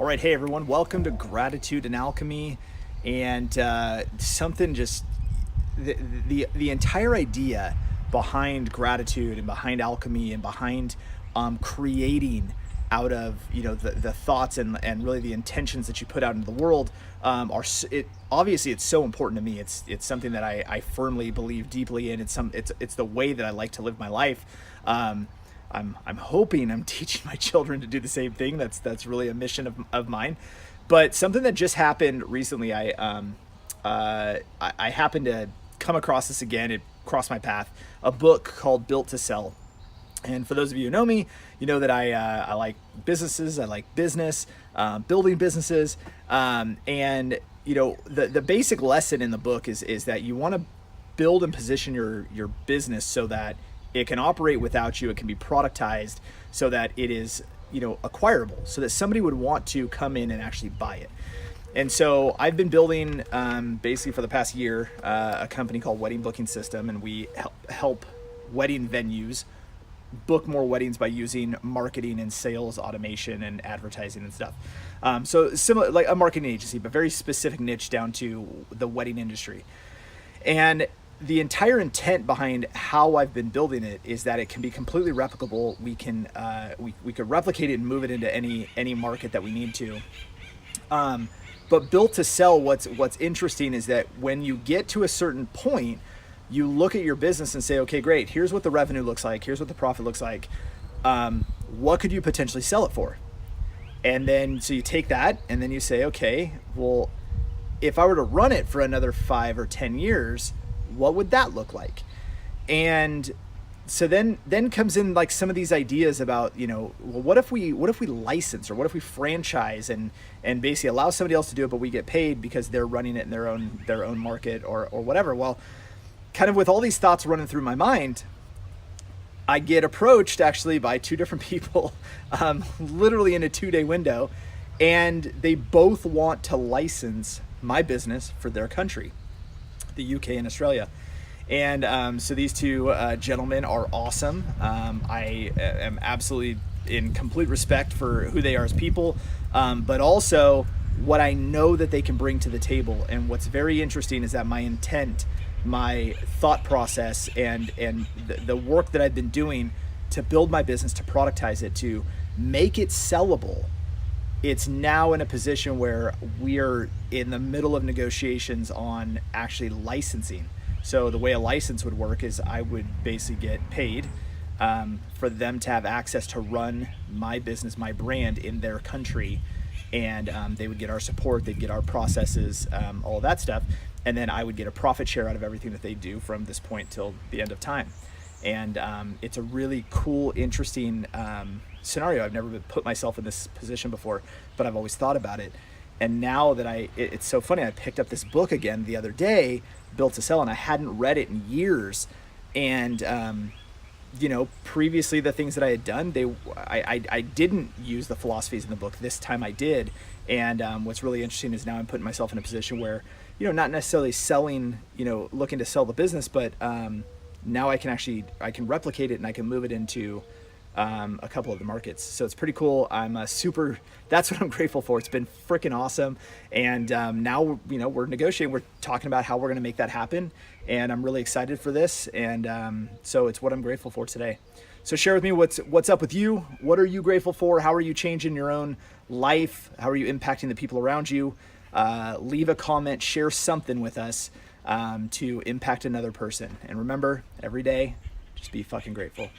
right, hey everyone, welcome to Gratitude and Alchemy. And something just the entire idea behind gratitude and behind alchemy and behind creating out of the thoughts and really the intentions that you put out into the world obviously it's so important to me. It's something that I firmly believe deeply in. It's the way that I like to live my life. I'm hoping I'm teaching my children to do the same thing. That's really a mission of mine. But something that just happened recently, I happened to come across this again. It crossed my path. A book called Built to Sell. And for those of you who know me, you know that I like businesses. I like business, building businesses. And the basic lesson in the book is that you want to build and position your business so that it can operate without you. It can be productized so that it is, acquirable, so that somebody would want to come in and actually buy it. And so I've been building, basically for the past year, a company called Wedding Booking System, and we help wedding venues book more weddings by using marketing and sales automation and advertising and stuff. So similar, like a marketing agency, but very specific niche down to the wedding industry. And the entire intent behind how I've been building it is that it can be completely replicable. We can we could replicate it and move it into any market that we need to. But built to sell, what's interesting is that when you get to a certain point, you look at your business and say, okay, great, here's what the revenue looks like, here's what the profit looks like. What could you potentially sell it for? And then so you take that and then you say, okay, well, if I were to run it for another 5 or 10 years, what would that look like? And so then comes in like some of these ideas about, well, what if we license, or what if we franchise and basically allow somebody else to do it, but we get paid because they're running it in their own market or whatever. Well, kind of with all these thoughts running through my mind, I get approached actually by 2 different people, literally in a 2-day window, and they both want to license my business for their country, the UK and Australia. And so these 2 gentlemen are awesome. I am absolutely in complete respect for who they are as people, but also what I know that they can bring to the table. And what's very interesting is that my intent, my thought process, and the work that I've been doing to build my business, to productize it, to make it sellable, it's now in a position where we're in the middle of negotiations on actually licensing. So the way a license would work is I would basically get paid for them to have access to run my business, my brand in their country. And they would get our support, they'd get our processes, all of that stuff. And then I would get a profit share out of everything that they do from this point till the end of time. And it's a really cool, interesting scenario. I've never put myself in this position before, but I've always thought about it. And now that it's so funny, I picked up this book again the other day, Built to Sell, and I hadn't read it in years. And previously the things that I had done, I didn't use the philosophies in the book. This time I did. And what's really interesting is now I'm putting myself in a position where, not necessarily selling, looking to sell the business, but now I can replicate it and I can move it into a couple of the markets. So it's pretty cool. That's what I'm grateful for. It's been freaking awesome. And now, we're negotiating, we're talking about how we're going to make that happen. And I'm really excited for this. And so it's what I'm grateful for today. So share with me what's up with you. What are you grateful for? How are you changing your own life? How are you impacting the people around you? Leave a comment, share something with us to impact another person. And remember, every day, just be fucking grateful.